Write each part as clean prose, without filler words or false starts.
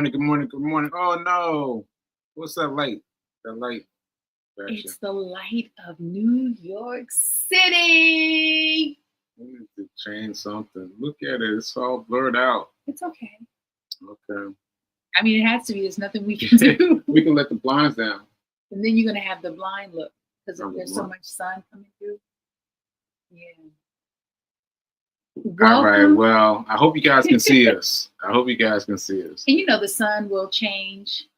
morning, good morning, good morning. Oh no. What's that light? That light. Gotcha. It's the light of New York City. I need to change something. Look at it. It's all blurred out. It's okay. Okay. I mean, it has to be. There's nothing we can do. We can let the blinds down. And then you're going to have the blind look because Oh, there's so much sun coming through. Yeah. All right. Welcome. Well, I hope you guys can see us. I hope you guys can see us. And you know the sun will change.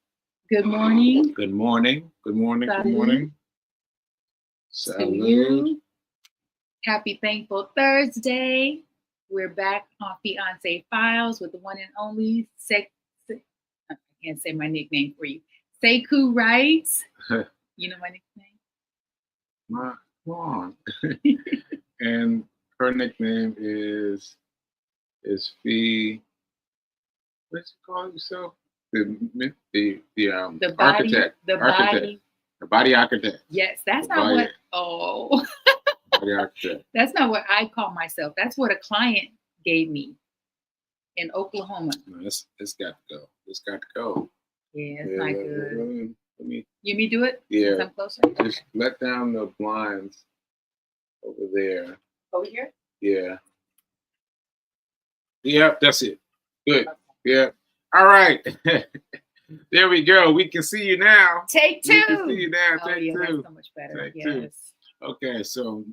Good morning. Good morning. Good morning. Salud. Good morning. To Salud. you. Happy Thankful Thursday. We're back on Fiance Files with the one and only I can't say my nickname for you. Sekou Wrights. You know my nickname? Come on. And her nickname is Fee. What's you call yourself? The architect. The architect. The body architect. Yes, that's The not body- what. Oh, Body architect. that's not what I call myself. That's what a client gave me in Oklahoma. No, it's got to go. It's got to go. Yeah, it's not good. Let me You me do it? Yeah. Since I'm closer. just let down the blinds over there. Over here. Yeah. Yep, that's it. Good. Yeah. All right. There we go. We can see you now. Take two. We can see you now. Oh Take yeah, two. that's so much better. Take two. Yes. Okay, so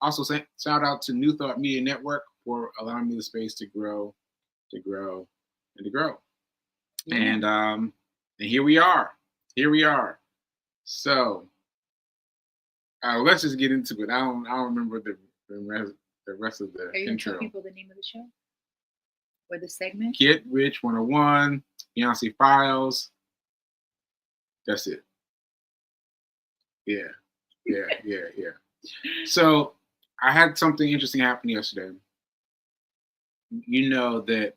also shout out to New Thought Media Network for allowing me the space to grow, and to grow. Yeah. And here we are. Here we are. So let's just get into it. I don't remember the rest of the Are you gonna tell intro. people the name of the show or the segment? Get Rich 101, Fiance Files. That's it. Yeah. So I had something interesting happen yesterday. You know that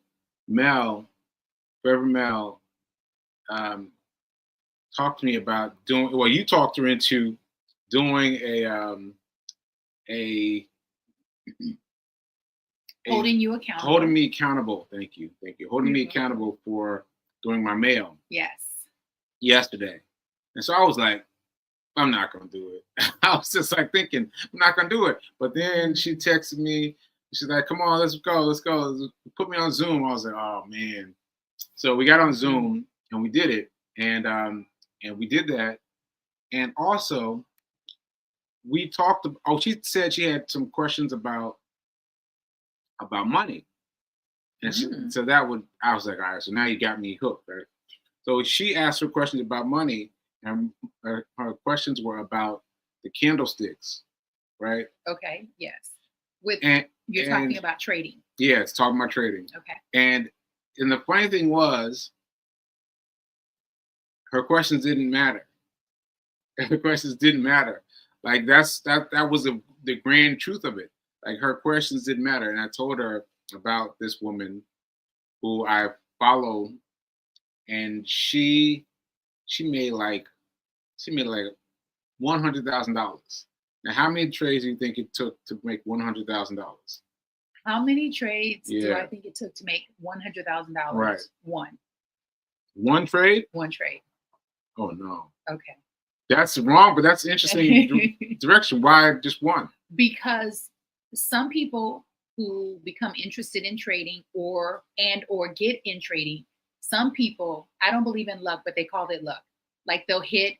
Mel, Forever Mel, talked to me about doing. Well, you talked her into doing Holding you accountable. holding me accountable. Thank you. Holding me You're welcome. accountable for doing my mail Yes. yesterday. And so I was like, I'm not going to do it. I was just like thinking, I'm not going to do it. But then she texted me. She's like, come on, let's go. Put me on Zoom. I was like, oh, man. So we got on Zoom and we did it. And we did that. And also, we talked. She said she had some questions about money. And so I was like, all right, so now you got me hooked, right? So she asked her questions about money, and her questions were about the candlesticks, right? Okay. Yes. You're And talking about trading. yeah, it's talking about trading. Okay. And the funny thing was, her questions didn't matter. Her questions didn't matter. Like that was the grand truth of it. Like her questions didn't matter. And I told her about this woman who I follow, and she made like $100,000. Now, how many trades do you think it took to make $100,000? How many trades do Yeah. I think it took to make $100,000? Right. One Trade? trade. Oh no, Okay. that's wrong. But that's interesting direction. Why just one? Because some people who become interested in trading or get in trading, some people, I don't believe in luck, but they call it luck. Like they'll hit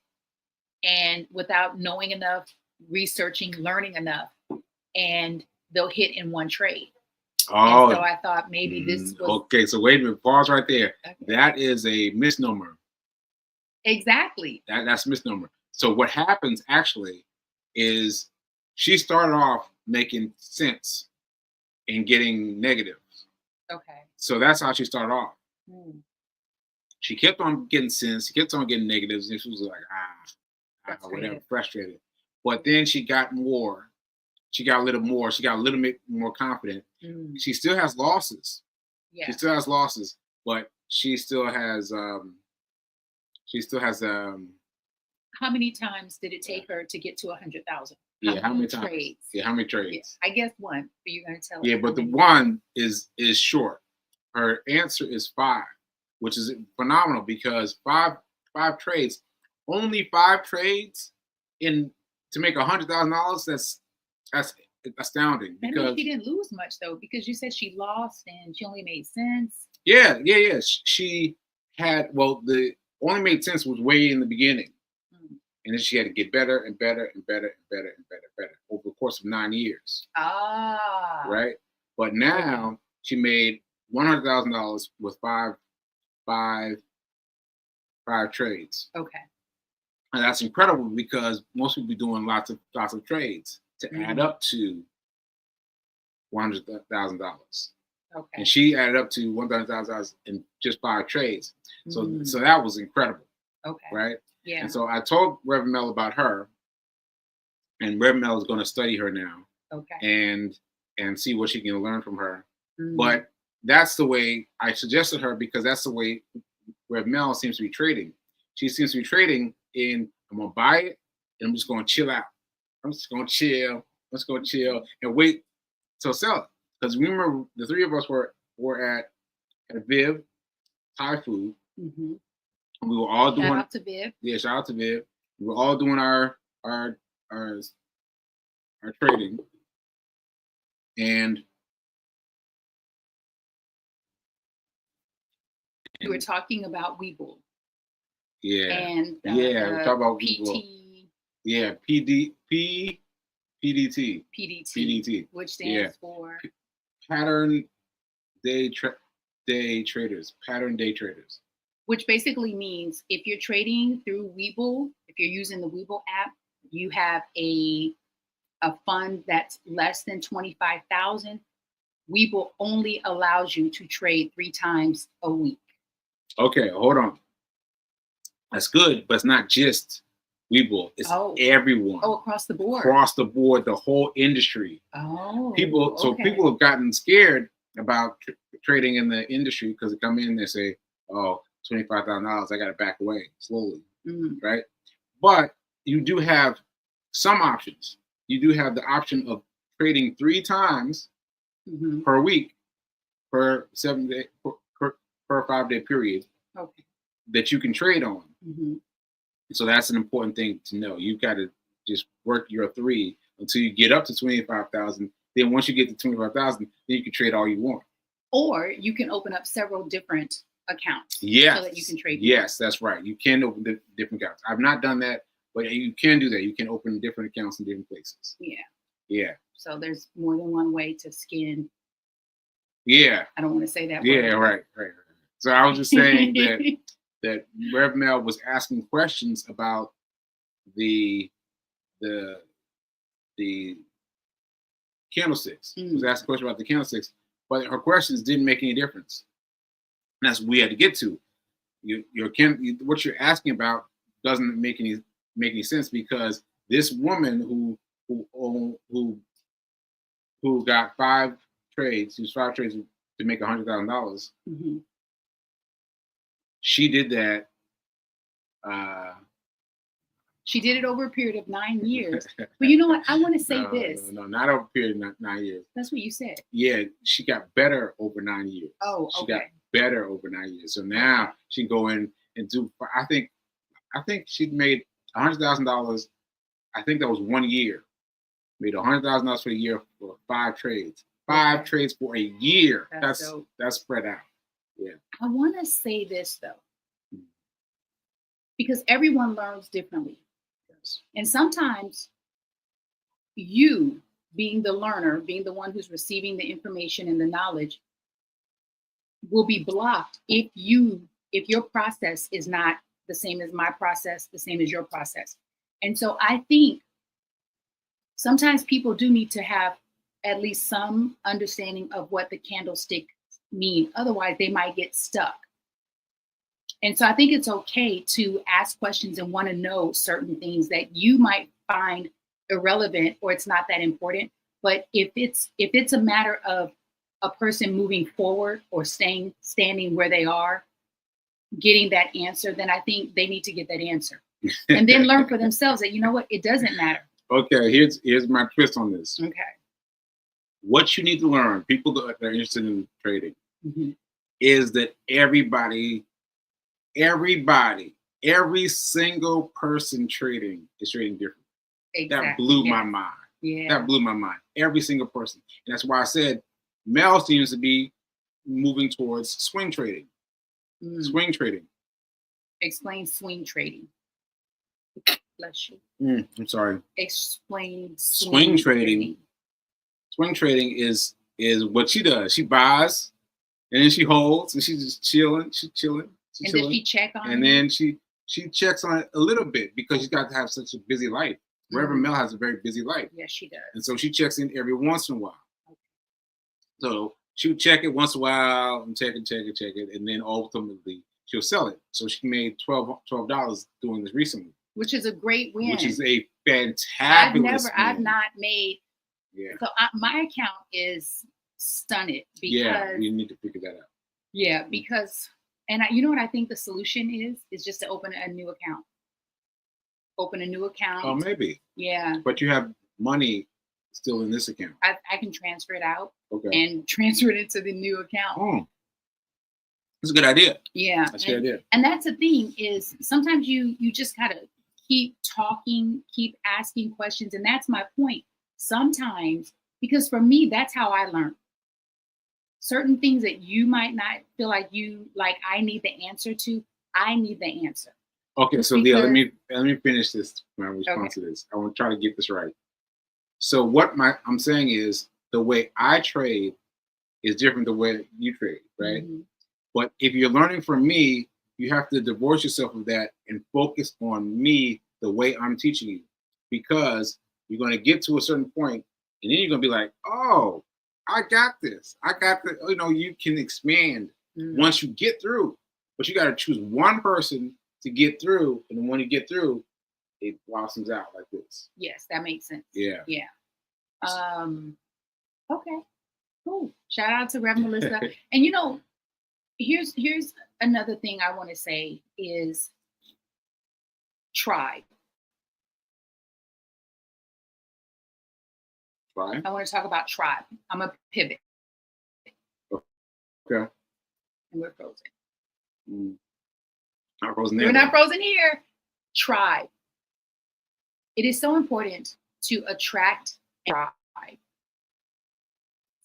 and without knowing enough, researching, learning enough, and they'll hit in one trade. Oh, and so I thought maybe this was okay. So wait a minute. Pause right there. Okay. That is a misnomer. Exactly. That's a misnomer. So what happens actually is she started off making sense and getting negatives. Okay. So that's how she started off. Hmm. She kept on getting sense. She kept on getting negatives, and she was like, whatever, frustrated. But then she got more. She got a little more. She got a little bit more confident. Mm. She still has losses. Yeah. She still has losses, but she still has. How many times did it take her to get to 100,000? Yeah, how many times? Trades? Yeah, how many trades? Yeah, I guess one. But you're gonna tell. Yeah, but the one is short. Her answer is 5. which is phenomenal because five trades, only 5 trades in to make $100,000. That's astounding. That Because means she didn't lose much though, because you said she lost and she only made cents. yeah. She had the only made sense was way in the beginning, and then she had to get better and better and better and better and better and better over the course of 9 years. Ah. Right. But now she made $100,000 with five trades. Okay. And that's incredible because most people be doing lots of trades to add up to $100,000. Okay. And she added up to $100,000 in just 5 trades. So that was incredible. Okay. Right. Yeah. And so I told Reverend Mel about her, and Reverend Mel is going to study her now. Okay. And see what she can learn from her. But that's the way I suggested her, because that's the way Reverend Mel seems to be trading. She seems to be trading in, I'm going to buy it and I'm just going to chill out. I'm just going to chill. Let's go chill and wait till sell it. Because remember, the 3 of us were at Viv Thai food. Mm-hmm. We were all doing. Shout out to Viv. Yeah, shout out to Viv. We were all doing our trading, and we were talking about Webull. Yeah. And we're talking about PT. Yeah, PDT, which stands for Pattern Day Traders. Pattern Day Traders. Which basically means if you're trading through Webull, if you're using the Webull app, you have a fund that's less than 25,000. Webull only allows you to trade 3 times a week. Okay, hold on. That's good, but it's not just Webull. It's everyone. Oh, across the board. Across the board, the whole industry. Oh. People. So people have gotten scared about trading in the industry because they come in and they say, "Oh, $25,000. I got to back away slowly." Right? But you do have some options. You do have the option of trading 3 times per week, per 7 day, per 5-day period that you can trade on. So that's an important thing to know. You've got to just work your 3 until you get up to 25,000. Then once you get to 25,000, then you can trade all you want. Or you can open up several different accounts. Yes. So that you can trade. Yes, that's right. You can open different accounts. I've not done that, but you can do that. You can open different accounts in different places. Yeah. So there's more than one way to skin. Yeah. I don't want to say that word. Yeah, right. So I was just saying that Rev Mel was asking questions about the candlesticks. She was asking questions about the candlesticks, but her questions didn't make any difference. And that's what we had to get to. What you're asking about doesn't make any sense, because this woman who got 5 trades, used 5 trades to make $100,000. She did that. She did it over a period of 9 years. But you know what? I want to say this. No, not over a period of 9 years. That's what you said. Yeah, she got better over 9 years. Oh, okay. She got better over 9 years. So now she can go in and do. I think she made $100,000. I think that was 1 year. Made $100,000 for a year for 5 trades. 5 trades for a year. That's spread out. Yeah. I want to say this though, because everyone learns differently. Yes. And sometimes you, being the learner, being the one who's receiving the information and the knowledge, will be blocked if your process is not the same as my process, the same as your process. And so I think sometimes people do need to have at least some understanding of what the candlestick mean. Otherwise, they might get stuck. And so I think it's okay to ask questions and want to know certain things that you might find irrelevant or it's not that important. But if it's a matter of a person moving forward or standing where they are, getting that answer, then I think they need to get that answer. And then learn for themselves that, you know what, it doesn't matter. Okay, here's my twist on this. Okay. What you need to learn, people that are interested in trading, is that everybody everybody, every single person trading is trading different. Exactly. That blew my mind. Yeah. That blew my mind. Every single person. And that's why I said Mel seems to be moving towards swing trading. Swing trading. Explain swing trading. Bless you. I'm sorry. Explain swing trading. Swing trading is what she does. She buys and then she holds and she's just chilling. She's chilling. And then she check on it. And then she checks on it a little bit because she's got to have such a busy life. Reverend Mel has a very busy life. Yes, she does. And so she checks in every once in a while. Okay. So she'll check it once in a while and check it, and then ultimately she'll sell it. So she made $12 doing this recently. Which is a great win. Which is a fantabulous I've not made. Yeah. So my account is stunted because. Yeah, you need to figure that out. Yeah, because, and you know what I think the solution is just to open a new account. Open a new account. Oh, maybe. Yeah. But you have money still in this account. I can transfer it out. Okay. And transfer it into the new account. Oh. That's a good idea. Yeah. That's a good idea. And that's the thing is sometimes you just gotta keep talking, keep asking questions. And that's my point. Sometimes, because for me, that's how I learn. Certain things that you might not feel like I need the answer to, I need the answer. Okay, so Leah, let me finish this. My response to this. I want to try to get this right. So what I'm saying is the way I trade is different the way you trade, right? Mm-hmm. But if you're learning from me, you have to divorce yourself of that and focus on me the way I'm teaching you, because you're going to get to a certain point and then you're going to be like, oh, I got this. You can expand once you get through, but you got to choose one person to get through. And then when you get through, it blossoms out like this. Yes, that makes sense. Yeah. Yeah. Okay, cool. Shout out to Rev Melissa. And here's another thing I want to say is tribe. Tribe? I want to talk about tribe. I'm a pivot. Okay. And we're frozen. Not frozen there. We're not frozen here. Tribe. It is so important to attract tribe.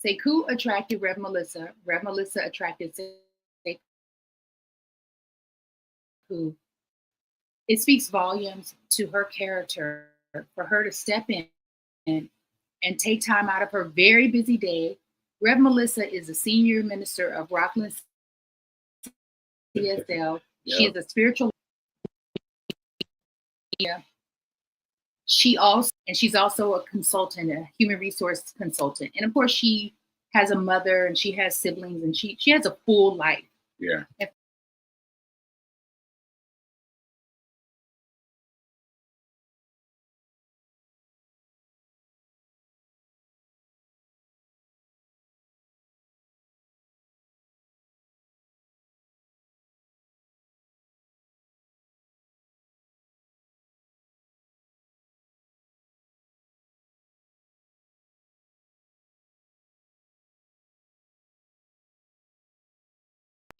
Sekou attracted Rev Melissa. Rev Melissa attracted Sekou. It speaks volumes to her character for her to step in and take time out of her very busy day. Rev Melissa is a senior minister of Rockland CSL. Yep. She is a spiritual. She's also a consultant, a human resource consultant. And of course, she has a mother and she has siblings and she has a full life. Yeah.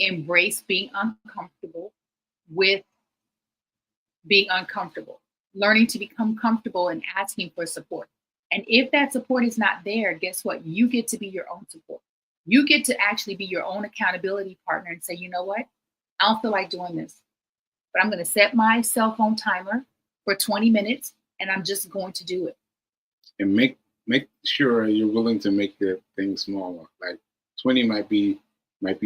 Embrace being uncomfortable with being uncomfortable, learning to become comfortable and asking for support. And if that support is not there, guess what? You get to be your own support. You get to actually be your own accountability partner and say, you know what? I don't feel like doing this, but I'm going to set my cell phone timer for 20 minutes and I'm just going to do it. And make sure you're willing to make the thing smaller. Like 20 might be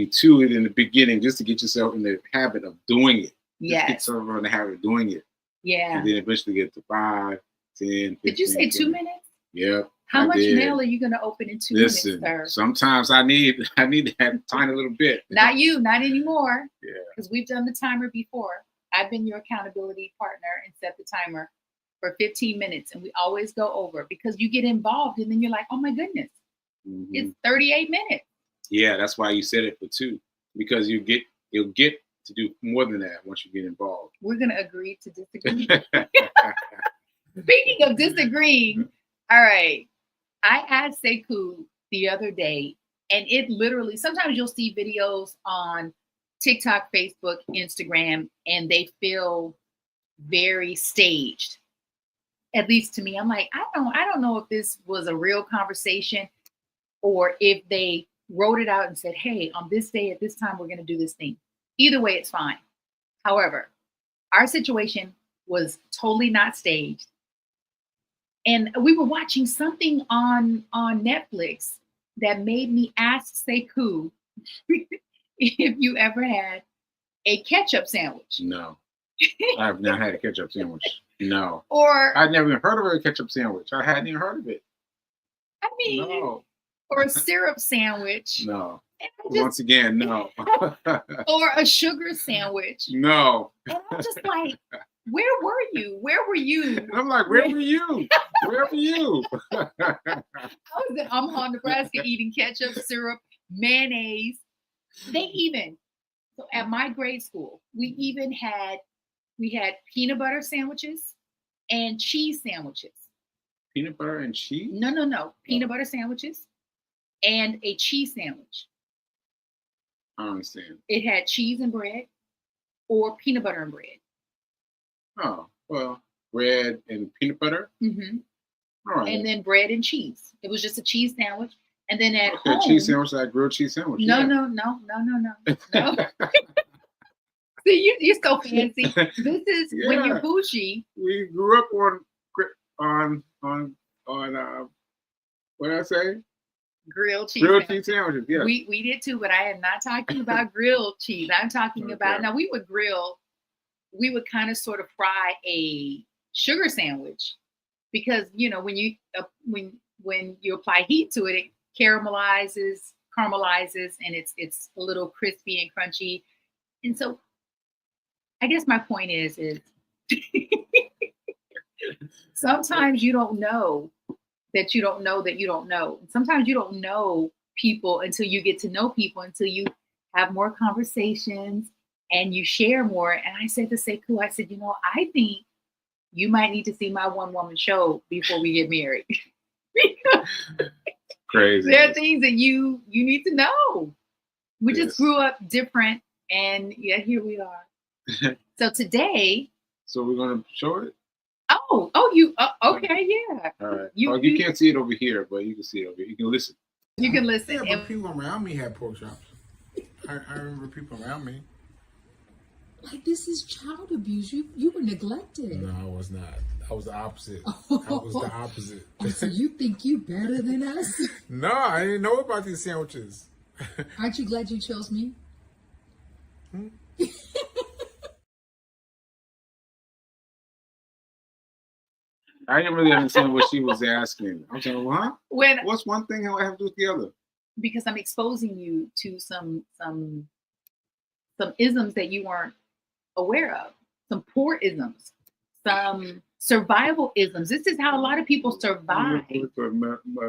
too in the beginning, just to get yourself in the habit of doing it. Yes. Get yourself in the habit of doing it. Yeah. And then eventually get to 5, 10, 15. Did you say 2 minutes? Yep. How much mail are you going to open in 2 minutes, sir? Sometimes I need to have time a little bit. Not you, not anymore. Yeah. Because we've done the timer before. I've been your accountability partner and set the timer for 15 minutes. And we always go over because you get involved and then you're like, oh my goodness, it's 38 minutes. Yeah, that's why you set it for 2, because you'll get to do more than that once you get involved. We're gonna agree to disagree. Speaking of disagreeing, all right. I asked Sekou the other day, and it literally, sometimes you'll see videos on TikTok, Facebook, Instagram, and they feel very staged. At least to me, I'm like, I don't know if this was a real conversation or if they wrote it out and said, hey, on this day at this time, we're going to do this thing. Either way, it's fine. However, our situation was totally not staged. And we were watching something on Netflix that made me ask Sekou if you ever had a ketchup sandwich. No, I have not had a ketchup sandwich. No. Or I'd never even heard of a ketchup sandwich. I hadn't even heard of it. I mean, No. Or a syrup sandwich. No. Once again, no. Or a sugar sandwich. No. And I'm just like, where were you? Where were you? And I'm like, where were you? Where were you? I was in Omaha, Nebraska, eating ketchup, syrup, mayonnaise. So at my grade school, we had peanut butter sandwiches and cheese sandwiches. Peanut butter and cheese? No. Peanut butter sandwiches and a cheese sandwich. I understand. It had cheese and bread or peanut butter and bread. Oh, well, bread and peanut butter? Mm-hmm. All right. And then bread and cheese. It was just a cheese sandwich. And then at home. Cheese sandwich, like grilled cheese sandwich. No. See, you're so fancy. This is when you're bougie. We grew up on what did I say? Grilled cheese sandwiches. Yeah. We did too, but I am not talking about grilled cheese. I'm talking about now we would kind of sort of fry a sugar sandwich because when you when you apply heat to it, it caramelizes, and it's a little crispy and crunchy. And so I guess my point is sometimes you don't know that you don't know that you don't know. Sometimes you don't know people until you get to know people, until you have more conversations and you share more. And I said to Sekou, I said, I think you might need to see my one-woman show before we get married. Crazy. There are things that you need to know. We just grew up different, and here we are. So today. So we're gonna show it. You okay? Yeah. All right. You can't see it over here, but you can see it over here. You can listen. You can listen. Yeah, but people around me had pork chops. I remember people around me. Like, this is child abuse. You were neglected. No, I was not. I was the opposite. I was the opposite. So you think you better than us? No, I didn't know about these sandwiches. Aren't you glad you chose me? I didn't really understand what she was asking. I was like, what? What's one thing I have to do with the other? Because I'm exposing you to some isms that you weren't aware of, some poor isms, some survival isms. This is how a lot of people survive.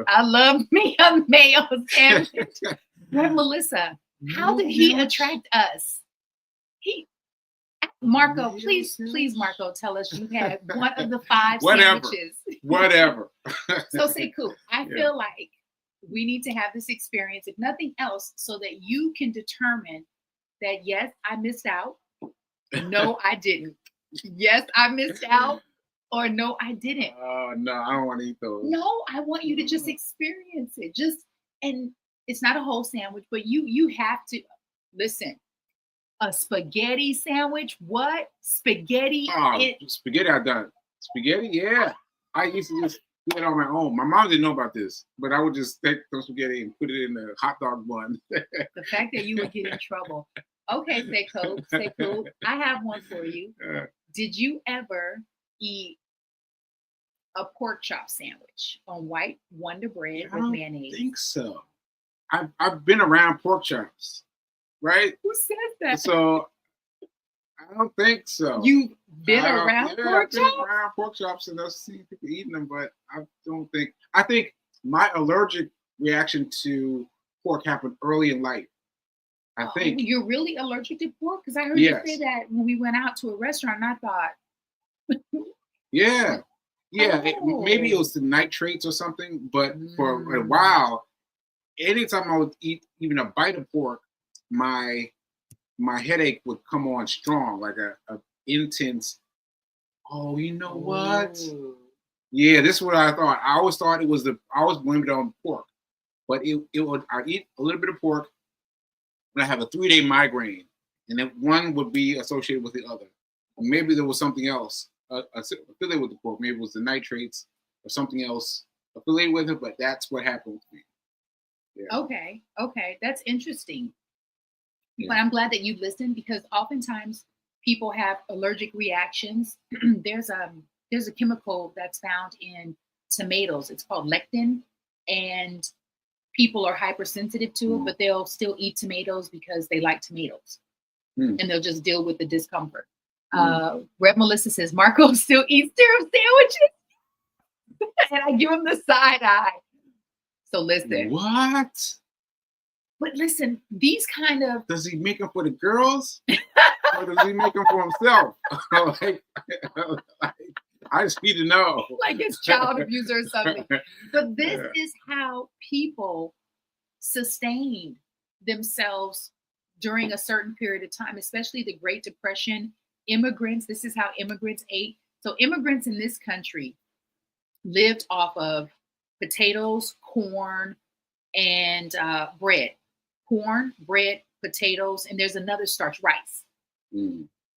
I love me a mayo sandwich. Melissa, how did he attract us? Marco, please, Marco, tell us you had one of the 5 sandwiches. Whatever. So Sekou, I feel like we need to have this experience, if nothing else, so that you can determine that, yes, I missed out. No, I didn't. Yes, I missed out. Or no, I didn't. Oh, no, I don't want to eat those. No, I want you to just experience it. And it's not a whole sandwich, but you have to listen. A spaghetti sandwich? What? Spaghetti? Spaghetti I've done. Spaghetti? Yeah. I used to just do it on my own. My mom didn't know about this, but I would just take some spaghetti and put it in a hot dog bun. The fact that you would get in trouble. Okay, Sekou, I have one for you. Did you ever eat a pork chop sandwich on white Wonder bread with mayonnaise? I think so. I've been around pork chops. Right? Who said that? So I don't think so. You've been around pork chops? I've been around pork chops and I've seen people eating them, but I don't think. I think my allergic reaction to pork happened early in life. I think. You're really allergic to pork? Because I heard you say that when we went out to a restaurant, and I thought. Yeah. Maybe it was the nitrates or something, but for a while, anytime I would eat even a bite of pork, my my headache would come on strong, like a intense. Oh, you know what? Ooh. Yeah, this is what I thought. I always thought it was I always blamed it on pork, but it would. I eat a little bit of pork, and I have a 3-day migraine, and then one would be associated with the other. Maybe there was something else affiliated with the pork. Maybe it was the nitrates or something else affiliated with it, but that's what happened with me. Yeah. Okay, that's interesting. Yeah. But I'm glad that you listened, because oftentimes people have allergic reactions. there's a chemical that's found in tomatoes. It's called lectin, and people are hypersensitive to it, but they'll still eat tomatoes because they like tomatoes, and they'll just deal with the discomfort. Red Melissa says Marco still eats syrup sandwiches, and I give him the side eye. So listen, What? but listen, these kind of Does he make them for the girls, or does he make them for himself? like, I just need to know. like it's child abuse or something. But this is how people sustain themselves during a certain period of time, especially the Great Depression. Immigrants, this is how immigrants ate. So immigrants in this country lived off of potatoes, corn, and bread. Corn, bread, potatoes, and there's another starch, rice.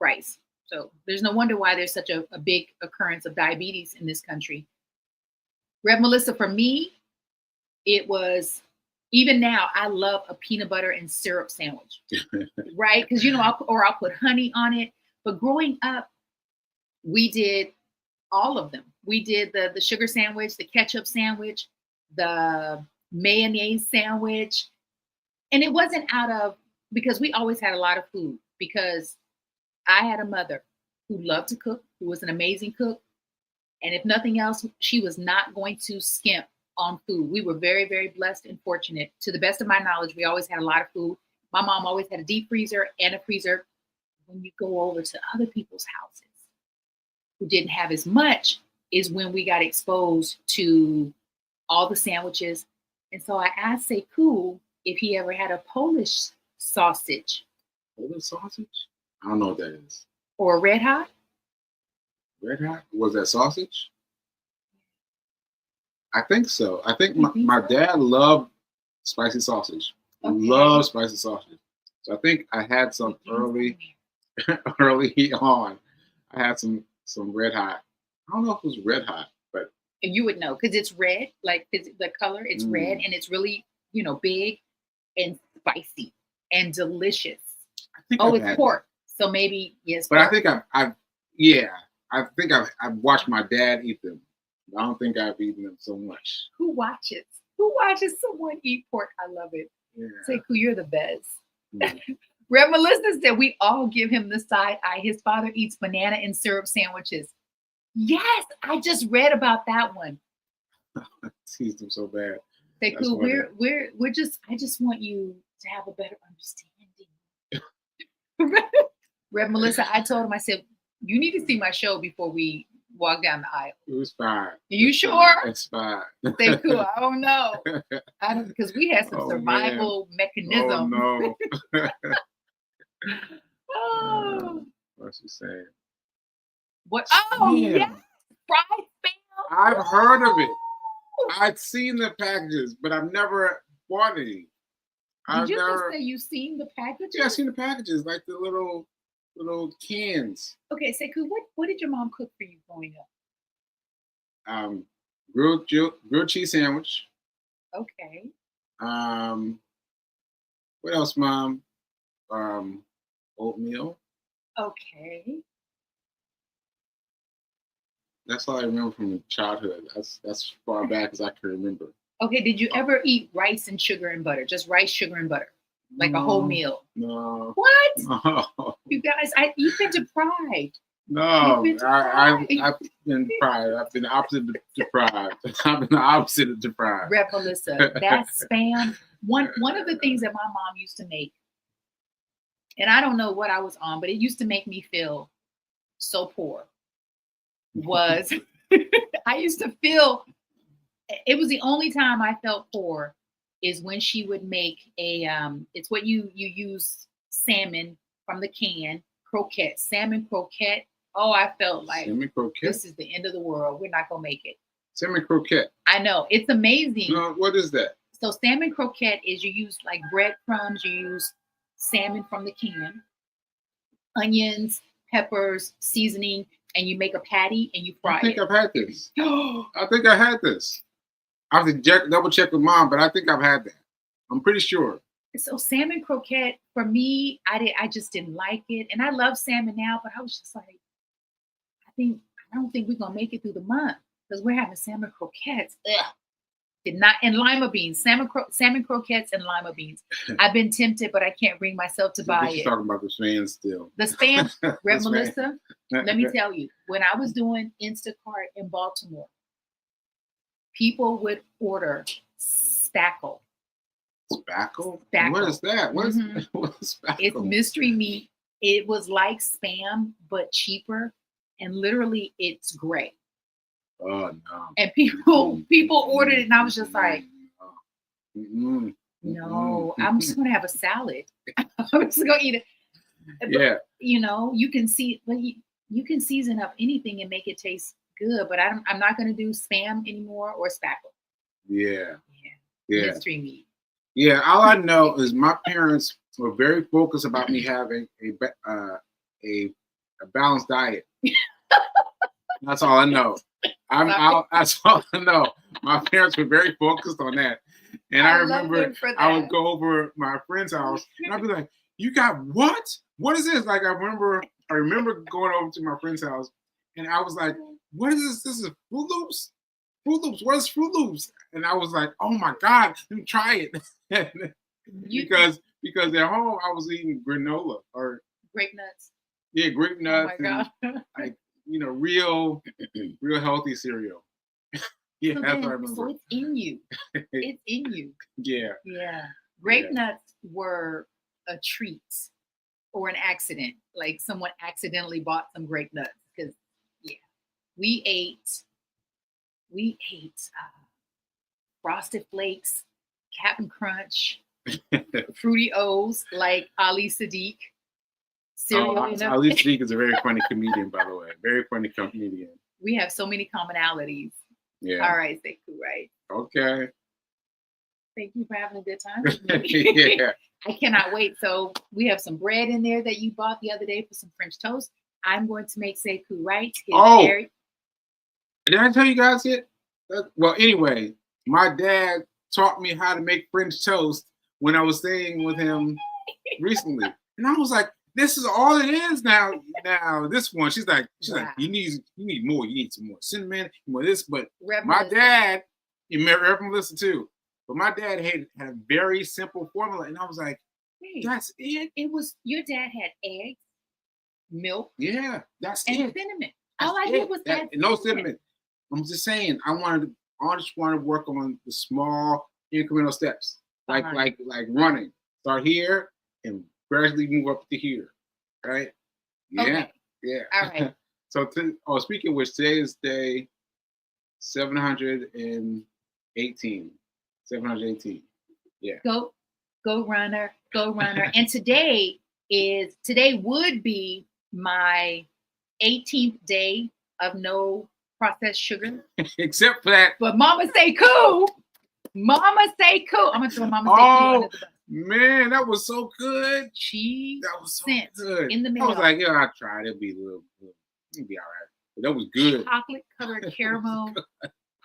Rice. So there's no wonder why there's such a big occurrence of diabetes in this country. Red Melissa, for me, it was, even now, I love a peanut butter and syrup sandwich, right? Because, I'll put honey on it. But growing up, we did all of them. We did the sugar sandwich, the ketchup sandwich, the mayonnaise sandwich. And it wasn't because we always had a lot of food, because I had a mother who loved to cook, who was an amazing cook. And if nothing else, she was not going to skimp on food. We were very, very blessed and fortunate. To the best of my knowledge, we always had a lot of food. My mom always had a deep freezer and a freezer. When you go over to other people's houses who didn't have as much, is when we got exposed to all the sandwiches. And so I asked Sekou if he ever had a Polish sausage. Polish sausage? I don't know what that is. Or a Red Hot? Red Hot? Was that sausage? I think so. I think my dad loved spicy sausage. He loved spicy sausage. So I think I had some early on. I had some Red Hot. I don't know if it was Red Hot, but you would know, because it's red, like the color, it's red, and it's really, big and spicy and delicious. I think it's pork. So maybe, yes. But pork. I think I've watched my dad eat them. I don't think I've eaten them so much. Who watches someone eat pork? I love it. Yeah. Sekou, you're the best. Red Melissa said we all give him the side eye. His father eats banana and syrup sandwiches. Yes, I just read about that one. Teased him so bad. Sekou, I just want you to have a better understanding. Red Melissa, I told him, I said, you need to see my show before we walk down the aisle. It was fine. You sure? It's fine. Sekou, I don't know. Because we had some survival mechanism. Oh no. Oh. What's she saying? What? Oh, yeah. Fried spam. I've heard of it. I've seen the packages, but I've never bought any. Did you just say you've seen the packages? Yeah, I've seen the packages, like the little cans. Okay, Sekou, what did your mom cook for you growing up? Grilled cheese sandwich. Okay. What else, Mom? Oatmeal. Okay. That's all I remember from childhood. That's far back as I can remember. Okay, did you ever eat rice and sugar and butter? Just rice, sugar, and butter? Like a whole meal? No. What? No. You guys, you've been deprived. No, I've been deprived. I've been the opposite of deprived. I've been the opposite of deprived. Red Melissa, that spam. One of the things that my mom used to make, and I don't know what I was on, but it used to make me feel so poor, was I used to feel, it was the only time I felt poor is when she would make it's what you use salmon from the can, croquette, salmon croquette. Oh, I felt like Salmon croquette. this is the end of the world. We're not gonna make it. Salmon croquette. I know, it's amazing. No, what is that? So salmon croquette is you use like breadcrumbs, you use salmon from the can, onions, peppers, seasoning, and you make a patty and you fry I think it. I've had this. I think I had this. I have to double check with Mom, but I think I've had that. I'm pretty sure. So salmon croquette for me, I just didn't like it, and I love salmon now, but I was just like, I don't think we're gonna make it through the month because we're having salmon croquettes. Ugh. Did not, and lima beans, salmon croquettes and lima beans. I've been tempted, but I can't bring myself to buy She's it. talking about the Spam still. The Spam, Red The Spam. Melissa, let me tell you, when I was doing Instacart in Baltimore, people would order spackle. Spackle? Spackle. What is that? What is, Mhm. what is spackle? It's mystery meat. It was like Spam, but cheaper. And literally, it's gray. Oh no. And people ordered it, and I was just like, Mm-mm. no, I'm just gonna have a salad. I'm just gonna eat it. But, Yeah. you know, you can see, like, you can season up anything and make it taste good. But I'm not gonna do Spam anymore or spackle. Yeah. Yeah, Yeah. mystery meat. Yeah. All I know is my parents were very focused about me having a balanced diet. That's all I know. That's all I know. My parents were very focused on that. And I love remember them for I would that. go over my friend's house and I'd be like, you got what? What is this? Like I remember going over to my friend's house and I was like, what is this? This is Fruit Loops? Fruit Loops, what is Fruit Loops? And I was like, oh my God, let me try it. because at home I was eating granola or Grape nuts. yeah, grape Oh nuts my God. and like, you know, real healthy cereal. Yeah, So, that's what I then, remember. so it's in you. It's in you. Yeah. Yeah. Grape Yeah. nuts were a treat or an accident. Like someone accidentally bought some grape nuts because, yeah, we ate Frosted Flakes, Captain Crunch, Fruity O's, like Ali Sadiq. Cereal. Ali Sadiq is a very funny comedian, by the way. Very funny comedian. We have so many commonalities. Yeah. All right, Sekou, right? Okay. Thank you for having a good time with me. Yeah. I cannot wait. So we have some bread in there that you bought the other day for some French toast. I'm going to make Sekou, right? Did I tell you guys yet? Well, anyway, my dad taught me how to make French toast when I was staying with him recently. And I was like, this is all it is now. Now this one, she's like, you need more. You need some more cinnamon, more this. But my dad, you remember Melissa too. But my dad had a very simple formula, and I was like, that's it. It was your dad had eggs, milk, yeah, that's and it. That's cinnamon. All I did was add no cinnamon. I'm just saying, I just want to work on the small incremental steps, like running. Start here and gradually move up to here, right? Yeah, okay. Yeah. All right. So, speaking of which, today is day 718. 718. Yeah. Go runner, go runner. And today would be my 18th day of no processed sugar. Except for that. But Mama Sekou. I'm gonna throw Mama Sekou under the bus. Man, that was so good. That was so good. In the middle. I was like, yeah, I'll try it. It'll be all right. But that was good. Chocolate covered caramel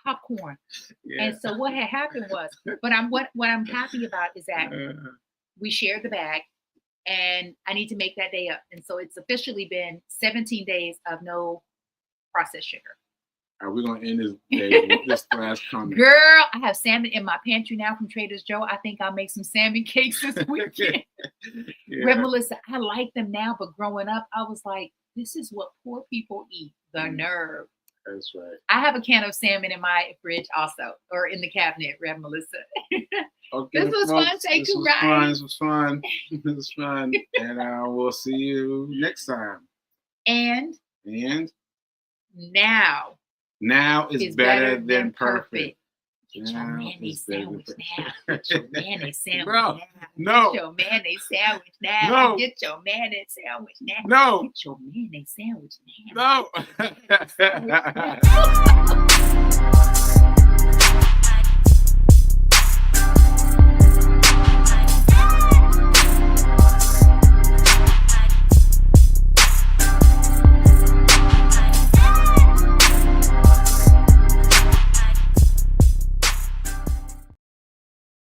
popcorn. Yeah. And so what had happened was, what I'm happy about is that we shared the bag and I need to make that day up. And so it's officially been 17 days of no processed sugar. Are we gonna end this day with this last comment? Girl, I have salmon in my pantry now from Trader Joe. I think I'll make some salmon cakes this weekend. Yeah. Red Melissa, I like them now, but growing up, I was like, this is what poor people eat. The nerve. That's right. I have a can of salmon in my fridge also, or in the cabinet, Red Melissa. Okay, This was fun, Sekou, right? This was fun. This was fun. And we'll see you next time. And now now is better than perfect. Get your Now mayonnaise it's baby sandwich breath. now. Get your mayonnaise sandwich No, now. no. Get your mayonnaise sandwich now. No. Get your mayonnaise sandwich now. No, Get your mayonnaise sandwich now. no.